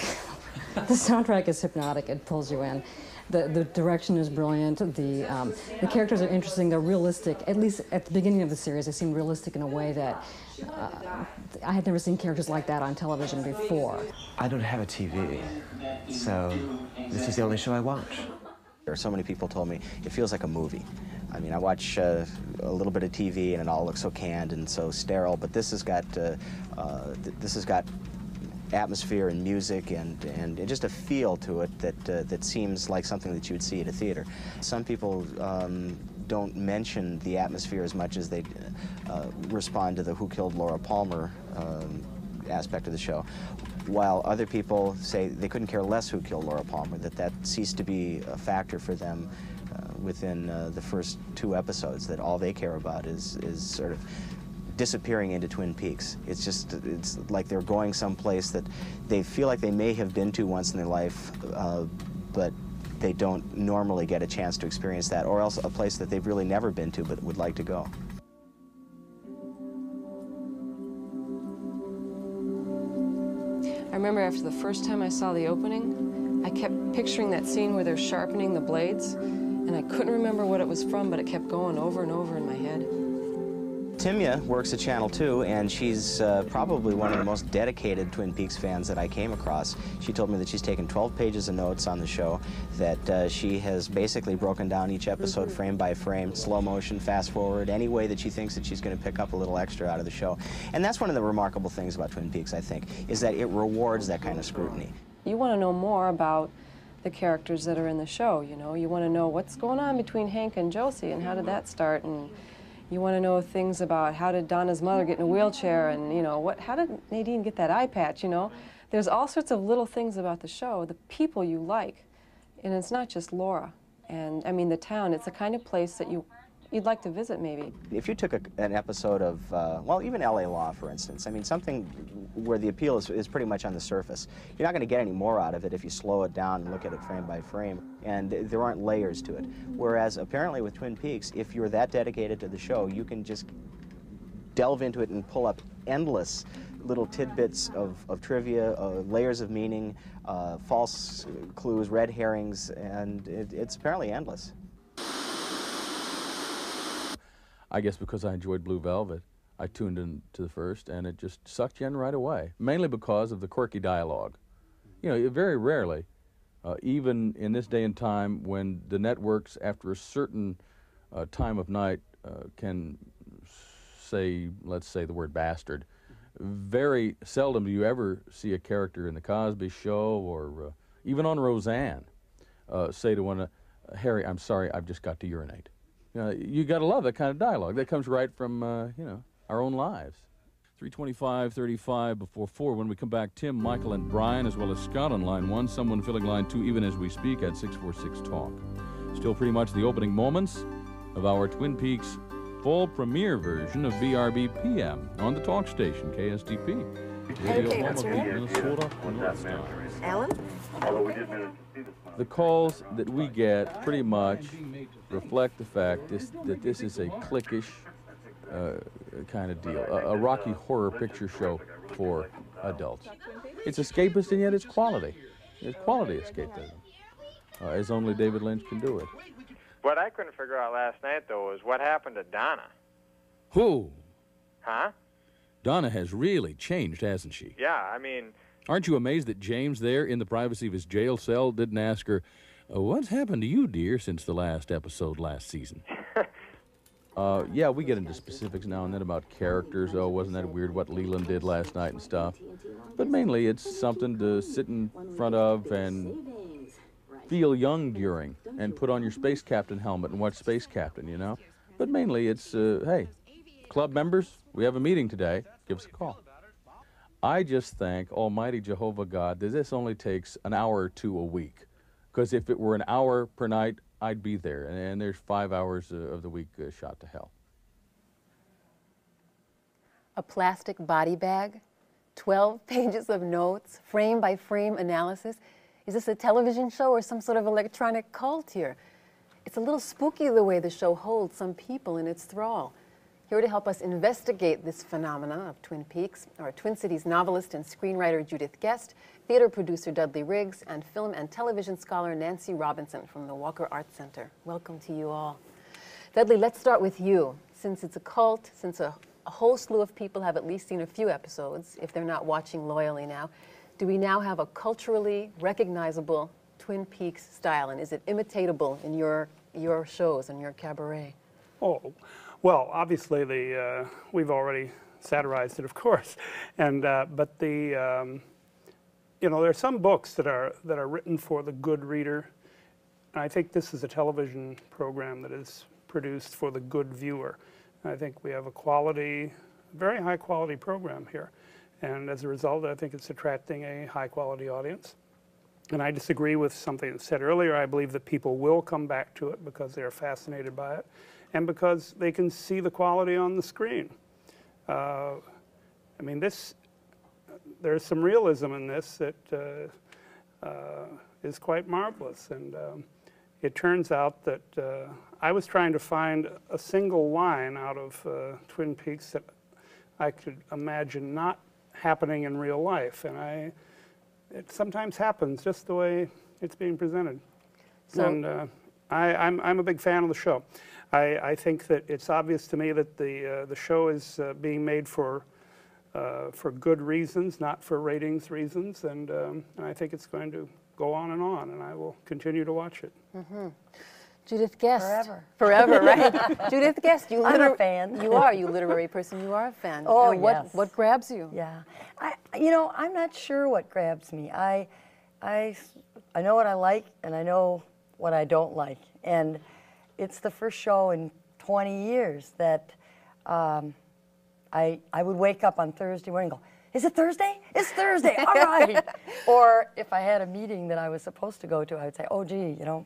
The soundtrack is hypnotic. It pulls you in. The direction is brilliant. The characters are interesting. They're realistic. At least at the beginning of the series, they seem realistic in a way that I had never seen characters like that on television before. I don't have a TV, so this is the only show I watch. There are so many people told me it feels like a movie. I mean, I watch a little bit of TV and it all looks so canned and so sterile, but this has got atmosphere and music and just a feel to it that seems like something that you would see at a theater. Some people don't mention the atmosphere as much as they respond to the Who Killed Laura Palmer aspect of the show, while other people say they couldn't care less who killed Laura Palmer, that ceased to be a factor for them within the first 2 episodes, that all they care about is sort of disappearing into Twin Peaks. It's like they're going someplace that they feel like they may have been to once in their life, but they don't normally get a chance to experience that, or else a place that they've really never been to but would like to go. I remember after the first time I saw the opening, I kept picturing that scene where they're sharpening the blades, and I couldn't remember what it was from, but it kept going over and over in my head. Timya works at Channel 2, and she's probably one of the most dedicated Twin Peaks fans that I came across. She told me that she's taken 12 pages of notes on the show, that she has basically broken down each episode frame by frame, slow motion, fast forward, any way that she thinks that she's going to pick up a little extra out of the show. And that's one of the remarkable things about Twin Peaks, I think, is that it rewards that kind of scrutiny. You want to know more about the characters that are in the show, you know. You want to know what's going on between Hank and Josie, and how did that start, and you want to know things about how did Donna's mother get in a wheelchair, and, you know, how did Nadine get that eye patch, you know? There's all sorts of little things about the show, the people you like, and it's not just Laura. And, I mean, the town, it's the kind of place that you'd like to visit, maybe. If you took an episode of, well, even LA Law, for instance, I mean, something where the appeal is pretty much on the surface, you're not going to get any more out of it if you slow it down and look at it frame by frame, and there aren't layers to it. Whereas, apparently with Twin Peaks, if you're that dedicated to the show, you can just delve into it and pull up endless little tidbits of trivia, layers of meaning, false clues, red herrings, and it's apparently endless. I guess because I enjoyed Blue Velvet, I tuned into the first, and it just sucked you in right away, mainly because of the quirky dialogue. You know, very rarely, even in this day and time when the networks, after a certain time of night, can say, let's say the word bastard, very seldom do you ever see a character in The Cosby Show or even on Roseanne say to one, Harry, I'm sorry, I've just got to urinate. You got to love that kind of dialogue. That comes right from, you know, our own lives. 3:25:35 before 4. When we come back, Tim, Michael, and Brian, as well as Scott on line 1, someone filling line 2 even as we speak at 646-TALK. Still pretty much the opening moments of our Twin Peaks full premiere version of VRB PM on the talk station, KSTP. Okay, what's your name? Minnesota, Alan? The calls that we get pretty much reflect the fact that this is a cliquish kind of deal, a Rocky Horror Picture Show for adults. It's escapist, and yet it's quality. It's quality escapism, as only David Lynch can do it. What I couldn't figure out last night, though, is what happened to Donna. Who? Huh? Donna has really changed, hasn't she? Yeah, I mean... Aren't you amazed that James there in the privacy of his jail cell didn't ask her, what's happened to you, dear, since the last episode last season? Yeah, we get into specifics now and then about characters. Oh, wasn't that weird what Leland did last night and stuff? But mainly it's something to sit in front of and feel young during and put on your Space Captain helmet and watch Space Captain, you know? But mainly it's, hey, club members, we have a meeting today. Give us a call. I just thank Almighty Jehovah God that this only takes an hour or two a week. Because if it were an hour per night, I'd be there. And there's 5 hours of the week shot to hell. A plastic body bag, 12 pages of notes, frame-by-frame analysis. Is this a television show or some sort of electronic cult here? It's a little spooky the way the show holds some people in its thrall. Here to help us investigate this phenomena of Twin Peaks are Twin Cities novelist and screenwriter Judith Guest, theater producer Dudley Riggs, and film and television scholar Nancy Robinson from the Walker Arts Center. Welcome to you all. Dudley, let's start with you. Since it's a cult, since a whole slew of people have at least seen a few episodes, if they're not watching loyally now, do we now have a culturally recognizable Twin Peaks style, and is it imitatable in your shows and your cabaret? Oh, well, obviously we've already satirized it, of course, and but you know, there are some books that are written for the good reader, and I think this is a television program that is produced for the good viewer. And I think we have a quality, very high quality program here, and as a result, I think it's attracting a high quality audience. And I disagree with something that said earlier. I believe that people will come back to it because they are fascinated by it, and because they can see the quality on the screen. I mean, there's some realism in this that is quite marvelous. And it turns out that I was trying to find a single line out of Twin Peaks that I could imagine not happening in real life. And it sometimes happens just the way it's being presented. So, and I'm a big fan of the show. I think that it's obvious to me that the show is being made for good reasons, not for ratings reasons, and I think it's going to go on, and I will continue to watch it. Mm-hmm. Judith Guest. Forever. Forever, right? Judith Guest, I'm a fan. You are, you literary person, you are a fan. Oh, and yes. What grabs you? Yeah. You know, I'm not sure what grabs me. I know what I like, and I know what I don't like. And it's the first show in 20 years that I would wake up on Thursday morning and go, is it Thursday? It's Thursday, all right. Or if I had a meeting that I was supposed to go to, I would say, oh, gee, you know,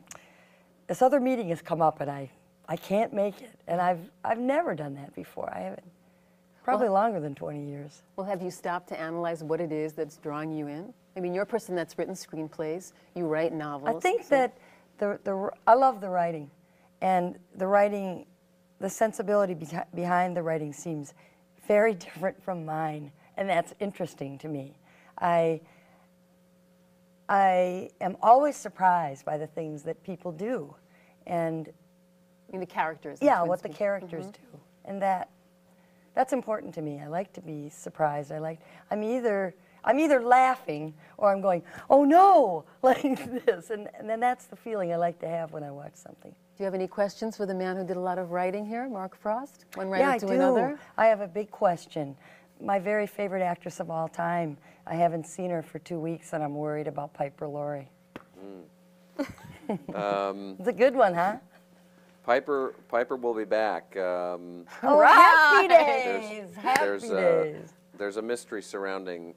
this other meeting has come up and I can't make it. And I've never done that before. I haven't. Probably longer than 20 years. Well, have you stopped to analyze what it is that's drawing you in? I mean, you're a person that's written screenplays, you write novels. I think that I love the writing. And the writing, the sensibility behind the writing seems very different from mine. And that's interesting to me. I am always surprised by the things that people do. And I mean, the characters. Yeah, what the characters do. And that's important to me. I like to be surprised. I'm either laughing or I'm going, oh no, like this. And then that's the feeling I like to have when I watch something. Do you have any questions for the man who did a lot of writing here, Mark Frost? One writer Yeah, I to do. another? I have a big question. My very favorite actress of all time, I haven't seen her for 2 weeks and I'm worried about Piper Laurie. It's a good one, huh? Piper will be back. Oh, happy days! Happy days. There's a mystery surrounding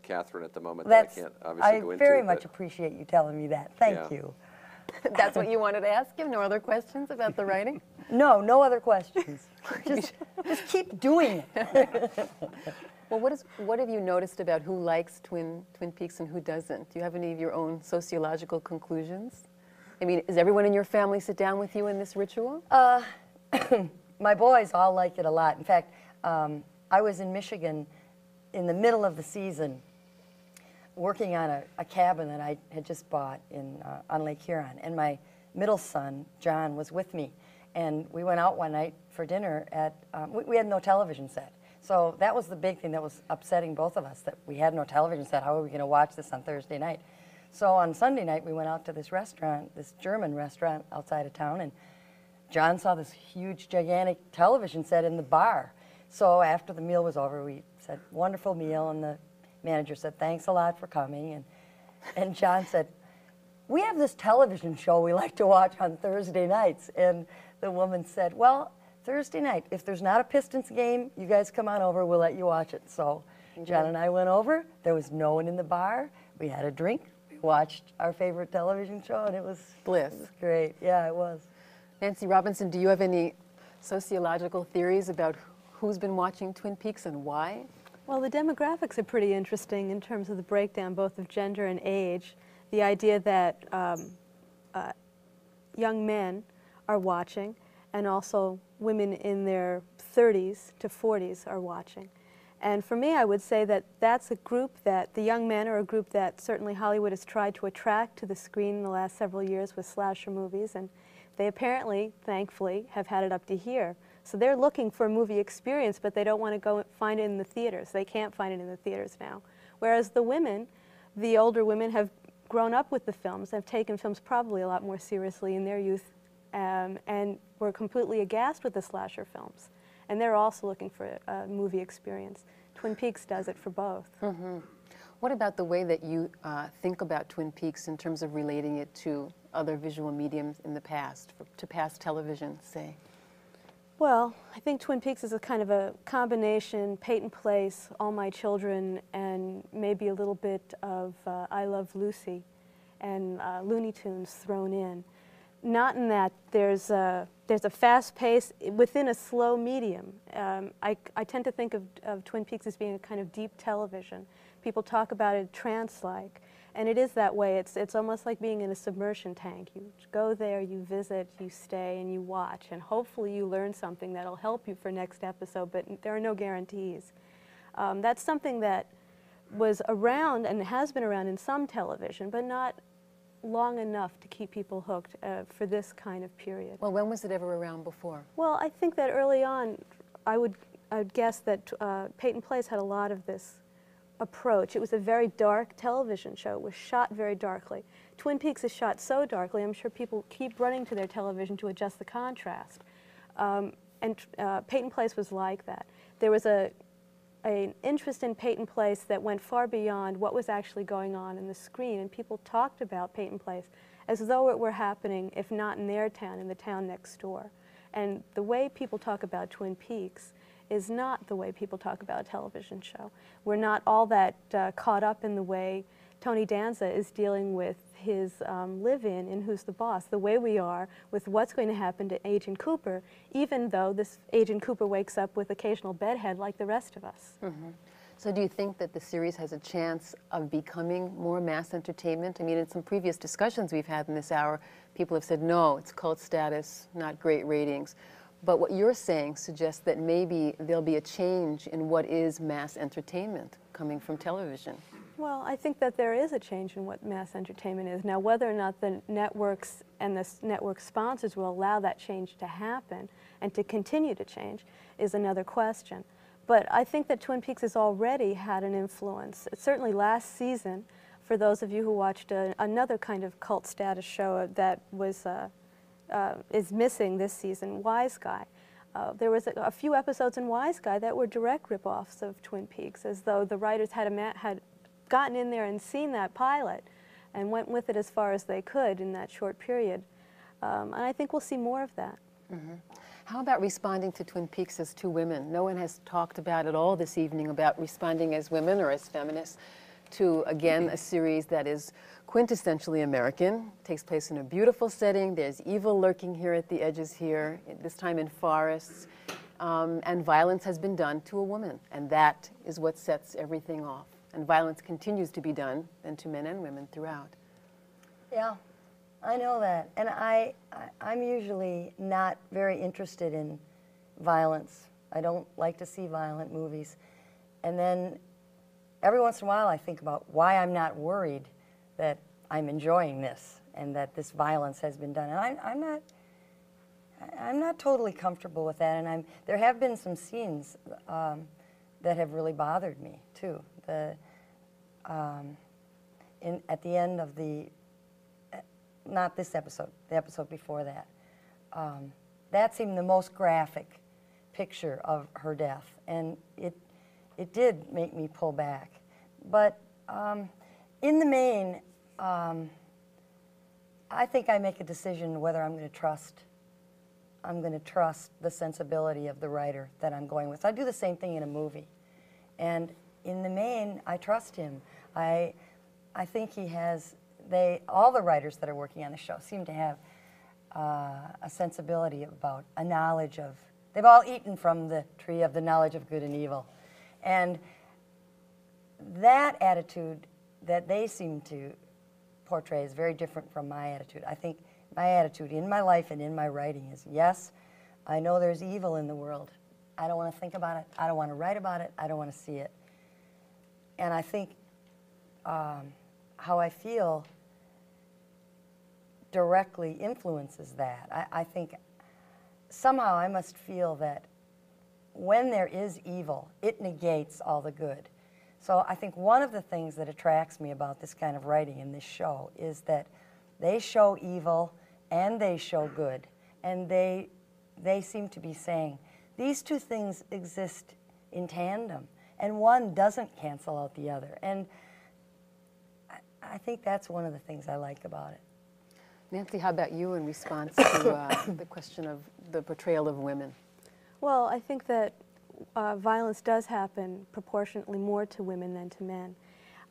Catherine at the moment That's, that I can't obviously go into. I very much appreciate you telling me that. Thank you. That's what you wanted to ask him? No other questions about the writing? No, no other questions. just keep doing it. Well, what have you noticed about who likes Twin Peaks and who doesn't? Do you have any of your own sociological conclusions? I mean, does everyone in your family sit down with you in this ritual? My boys all like it a lot. In fact, I was in Michigan in the middle of the season working on a cabin that I had just bought on Lake Huron. And my middle son, John, was with me. And we went out one night for dinner at, we had no television set. So that was the big thing that was upsetting both of us, that we had no television set. How are we going to watch this on Thursday night? So on Sunday night, we went out to this restaurant, this German restaurant outside of town, and John saw this huge, gigantic television set in the bar. So after the meal was over, we said, wonderful meal, and the manager said, thanks a lot for coming. And John said, we have this television show we like to watch on Thursday nights. And the woman said, well, Thursday night, if there's not a Pistons game, you guys come on over, we'll let you watch it. So John and I went over, there was no one in the bar, we had a drink, we watched our favorite television show, and it was bliss. It was great, yeah, it was. Nancy Robinson, do you have any sociological theories about who's been watching Twin Peaks and why? Well, the demographics are pretty interesting in terms of the breakdown both of gender and age. The idea that young men are watching, and also women in their 30s to 40s are watching. And for me, I would say that that's a group that, the young men are a group that certainly Hollywood has tried to attract to the screen in the last several years with slasher movies, and they apparently, thankfully, have had it up to here. So they're looking for a movie experience, but they don't want to go find it in the theaters. They can't find it in the theaters now. Whereas the women, the older women, have grown up with the films, have taken films probably a lot more seriously in their youth, and were completely aghast with the slasher films. And they're also looking for a movie experience. Twin Peaks does it for both. Mm-hmm. What about the way that you think about Twin Peaks in terms of relating it to other visual mediums in the past, to past television, say? Well, I think Twin Peaks is a kind of a combination, Peyton Place, All My Children, and maybe a little bit of I Love Lucy and Looney Tunes thrown in. not in that there's a fast pace within a slow medium. I tend to think of Twin Peaks as being a kind of deep television. People talk about it trance-like, and it is that way. It's almost like being in a submersion tank. You go there, you visit, you stay, and you watch, and hopefully you learn something that'll help you for next episode, but there are no guarantees. That's something that was around and has been around in some television, but not long enough to keep people hooked for this kind of period. Well, when was it ever around before? Well, I think that early on, I would guess that Peyton Place had a lot of this approach. It was a very dark television show. It was shot very darkly. Twin Peaks is shot so darkly, I'm sure people keep running to their television to adjust the contrast. And Peyton Place was like that. There was an interest in Peyton Place that went far beyond what was actually going on in the screen, and people talked about Peyton Place as though it were happening, if not in their town, in the town next door. And the way people talk about Twin Peaks is not the way people talk about a television show. We're not all that caught up in the way Tony Danza is dealing with his live-in in Who's the Boss, the way we are with what's going to happen to Agent Cooper, even though this Agent Cooper wakes up with occasional bedhead like the rest of us. Mm-hmm. So do you think that the series has a chance of becoming more mass entertainment? I mean, in some previous discussions we've had in this hour, people have said, no, it's cult status, not great ratings. But what you're saying suggests that maybe there'll be a change in what is mass entertainment coming from television. Well, I think that there is a change in what mass entertainment is. Now, whether or not the networks and the network sponsors will allow that change to happen and to continue to change is another question. But I think that Twin Peaks has already had an influence. Certainly last season, for those of you who watched another kind of cult status show that was, is missing this season, Wise Guy. There was a few episodes in Wise Guy that were direct rip-offs of Twin Peaks, as though the writers had gotten in there and seen that pilot and went with it as far as they could in that short period. And I think we'll see more of that. Mm-hmm. How about responding to Twin Peaks as two women? No one has talked about at all this evening about responding as women or as feminists to, again, a series that is quintessentially American, takes place in a beautiful setting, there's evil lurking here at the edges here, this time in forests, and violence has been done to a woman, and that is what sets everything off. And violence continues to be done, and to men and women throughout. Yeah, I know that. And I'm usually not very interested in violence. I don't like to see violent movies. And then every once in a while I think about why I'm not worried that I'm enjoying this and that this violence has been done. And I'm not totally comfortable with that. And there have been some scenes that have really bothered me, too. At the end of not this episode, the episode before that, that seemed the most graphic picture of her death, and it did make me pull back. But in the main, I think I make a decision whether I'm going to trust the sensibility of the writer that I'm going with. I do the same thing in a movie, and in the main, I trust him. I think he has. All the writers that are working on the show seem to have a sensibility about a knowledge of. They've all eaten from the tree of the knowledge of good and evil, and that attitude that they seem to portray is very different from my attitude. I think my attitude in my life and in my writing is, yes, I know there's evil in the world. I don't want to think about it. I don't want to write about it. I don't want to see it. And I think how I feel directly influences that. I think somehow I must feel that when there is evil, it negates all the good. So I think one of the things that attracts me about this kind of writing in this show is that they show evil and they show good. And they seem to be saying, these two things exist in tandem, and one doesn't cancel out the other. And I think that's one of the things I like about it. Nancy, how about you in response to the question of the portrayal of women? Well, I think that violence does happen proportionately more to women than to men.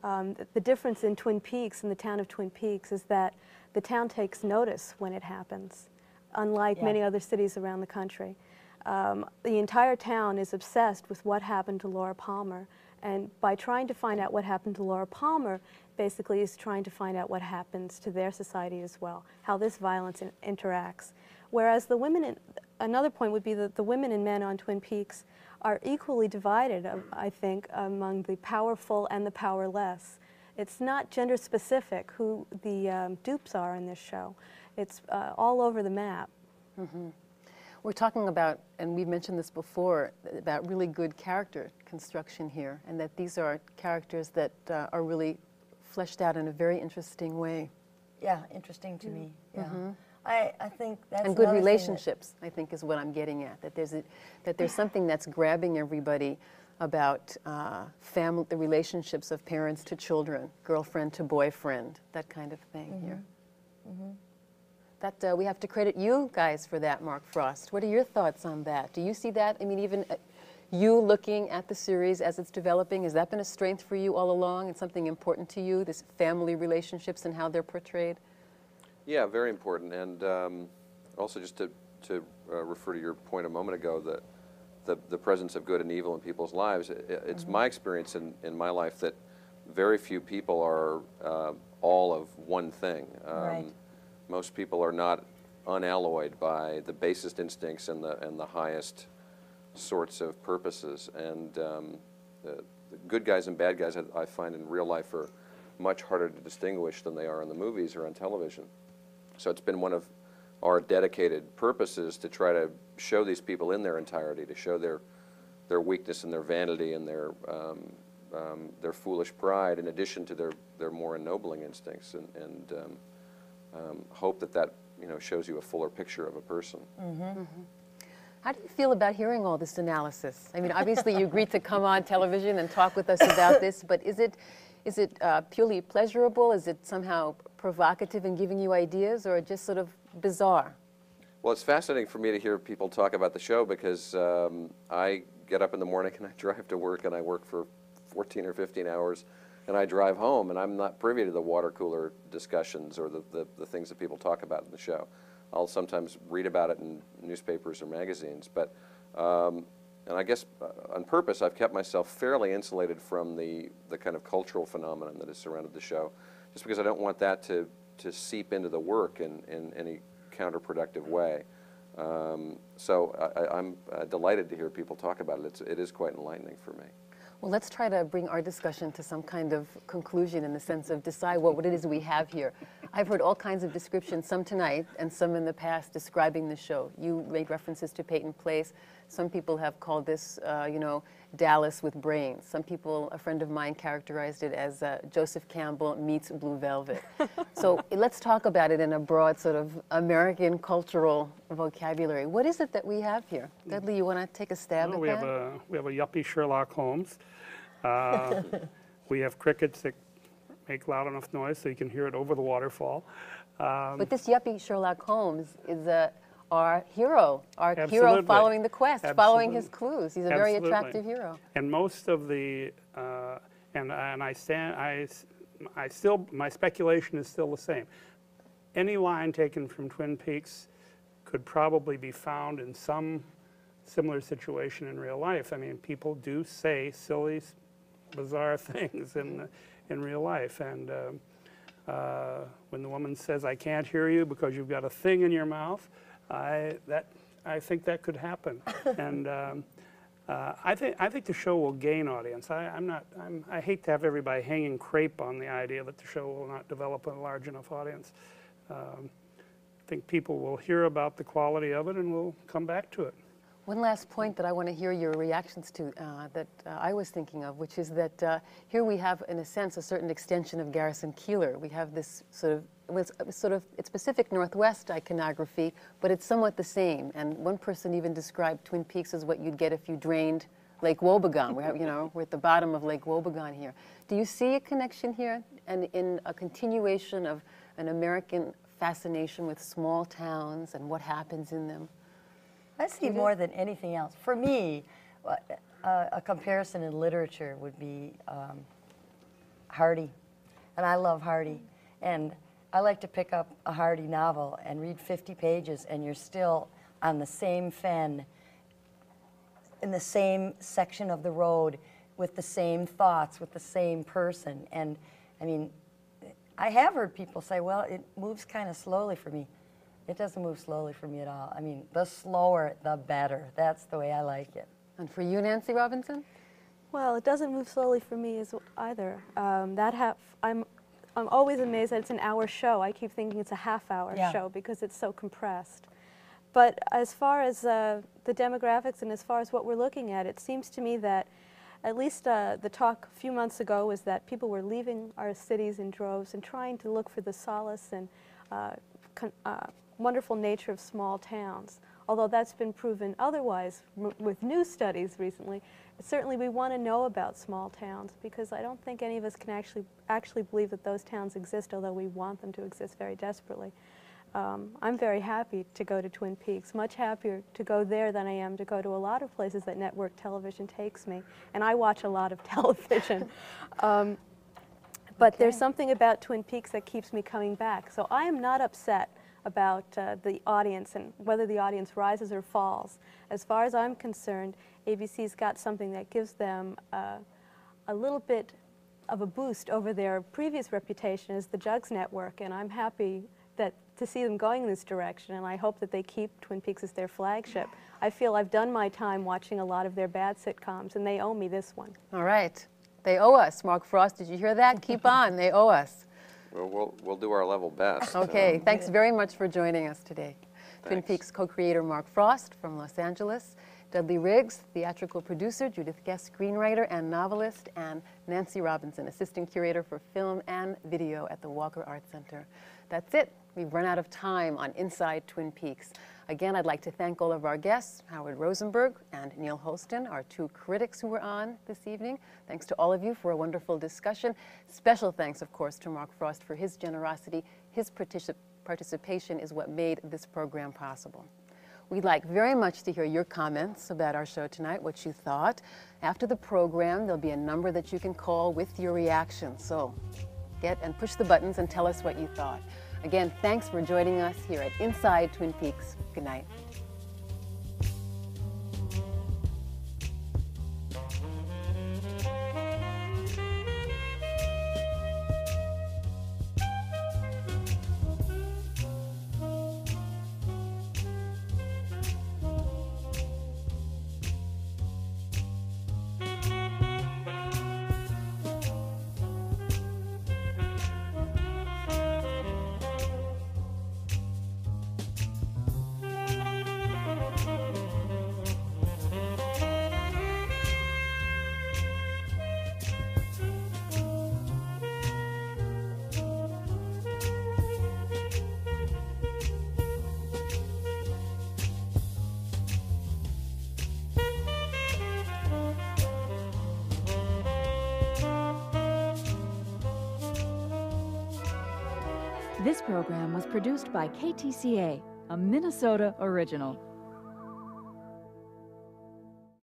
The difference in Twin Peaks, in the town of Twin Peaks, is that the town takes notice when it happens, unlike many other cities around the country. The entire town is obsessed with what happened to Laura Palmer, and by trying to find out what happened to Laura Palmer, basically is trying to find out what happens to their society as well, how this violence interacts. Whereas the women, another point would be that the women and men on Twin Peaks are equally divided, I think, among the powerful and the powerless. It's not gender specific who the dupes are in this show. It's all over the map. Mm-hmm. We're talking about, and we've mentioned this before, about really good character construction here, and that these are characters that are really fleshed out in a very interesting way. Yeah, interesting to me. Yeah. Mm-hmm. I think that's and good relationships, I think, is what I'm getting at. That there's something that's grabbing everybody about family, the relationships of parents to children, girlfriend to boyfriend, that kind of thing here. Mm-hmm. That we have to credit you guys for that, Mark Frost. What are your thoughts on that? Do you see that? I mean, even you looking at the series as it's developing, has that been a strength for you all along and something important to you, this family relationships and how they're portrayed? Yeah, very important. And also just to refer to your point a moment ago, that the presence of good and evil in people's lives, it's my experience in my life that very few people are all of one thing. Right. Most people are not unalloyed by the basest instincts and the highest sorts of purposes. And the good guys and bad guys, I find in real life, are much harder to distinguish than they are in the movies or on television. So it's been one of our dedicated purposes to try to show these people in their entirety, to show their weakness and their vanity and their foolish pride, in addition to their more ennobling instincts, and hope that shows you a fuller picture of a person. Mm-hmm. Mm-hmm. How do you feel about hearing all this analysis? I mean, obviously you agreed to come on television and talk with us about this, but is it purely pleasurable? Is it somehow provocative in giving you ideas, or just sort of bizarre? Well, it's fascinating for me to hear people talk about the show, because I get up in the morning and I drive to work, and I work for 14 or 15 hours, and I drive home, and I'm not privy to the water cooler discussions or the things that people talk about in the show. I'll sometimes read about it in newspapers or magazines, but and I guess on purpose I've kept myself fairly insulated from the kind of cultural phenomenon that has surrounded the show, just because I don't want that to seep into the work in any counterproductive way. So I'm delighted to hear people talk about it. It is quite enlightening for me. Well, let's try to bring our discussion to some kind of conclusion, in the sense of decide what it is we have here. I've heard all kinds of descriptions, some tonight and some in the past, describing the show. You made references to Peyton Place. Some people have called this, Dallas with brains. Some people, a friend of mine characterized it as Joseph Campbell meets Blue Velvet. So let's talk about it in a broad sort of American cultural vocabulary. What is it that we have here? Dudley, you want to take a stab at that? We have a yuppie Sherlock Holmes. We have crickets that make loud enough noise so you can hear it over the waterfall. But this yuppie Sherlock Holmes is our hero following the quest, following his clues. He's a very attractive hero. And most of the, my speculation is still the same. Any line taken from Twin Peaks could probably be found in some similar situation in real life. I mean, people do say silly, bizarre things in real life. And when the woman says, "I can't hear you because you've got a thing in your mouth," I think that could happen. And I think the show will gain audience. I hate to have everybody hanging crepe on the idea that the show will not develop a large enough audience. I think people will hear about the quality of it and will come back to it. One last point that I want to hear your reactions to that I was thinking of, which is that here we have, in a sense, a certain extension of Garrison Keillor. We have this it's Pacific Northwest iconography, but it's somewhat the same. And one person even described Twin Peaks as what you'd get if you drained Lake Wobegon. We're at the bottom of Lake Wobegon here. Do you see a connection here, and in a continuation of an American fascination with small towns and what happens in them? I see more than anything else. For me, a comparison in literature would be Hardy, and I love Hardy. And I like to pick up a Hardy novel and read 50 pages, and you're still on the same fen, in the same section of the road, with the same thoughts, with the same person. And I mean, I have heard people say, well, it moves kind of slowly for me. It doesn't move slowly for me at all. I mean, the slower, the better. That's the way I like it. And for you, Nancy Robinson? Well, it doesn't move slowly for me either. I'm always amazed that it's an hour show. I keep thinking it's a half-hour show because it's so compressed. But as far as the demographics and as far as what we're looking at, it seems to me that at least the talk a few months ago was that people were leaving our cities in droves and trying to look for the solace and wonderful nature of small towns. Although that's been proven otherwise with new studies recently, certainly we want to know about small towns because I don't think any of us can actually believe that those towns exist, although we want them to exist very desperately. I'm very happy to go to Twin Peaks, much happier to go there than I am to go to a lot of places that network television takes me. And I watch a lot of television. But there's something about Twin Peaks that keeps me coming back. So I am not upset about the audience and whether the audience rises or falls. As far as I'm concerned, ABC's got something that gives them a little bit of a boost over their previous reputation as the Jugs Network, and I'm happy to see them going in this direction, and I hope that they keep Twin Peaks as their flagship. I feel I've done my time watching a lot of their bad sitcoms, and they owe me this one. All right. They owe us. Mark Frost, did you hear that? Keep on. They owe us. Well, we'll do our level best. Okay. Thanks very much for joining us today. Thanks. Twin Peaks co-creator Mark Frost from Los Angeles, Dudley Riggs, theatrical producer, Judith Guest, screenwriter and novelist, and Nancy Robinson, assistant curator for film and video at the Walker Art Center. That's it. We've run out of time on Inside Twin Peaks. Again, I'd like to thank all of our guests, Howard Rosenberg and Neil Holston, our two critics who were on this evening. Thanks to all of you for a wonderful discussion. Special thanks, of course, to Mark Frost for his generosity. His participation is what made this program possible. We'd like very much to hear your comments about our show tonight, what you thought. After the program, there'll be a number that you can call with your reaction. So get and push the buttons and tell us what you thought. Again, thanks for joining us here at Inside Twin Peaks. Good night. This program was produced by KTCA, a Minnesota original.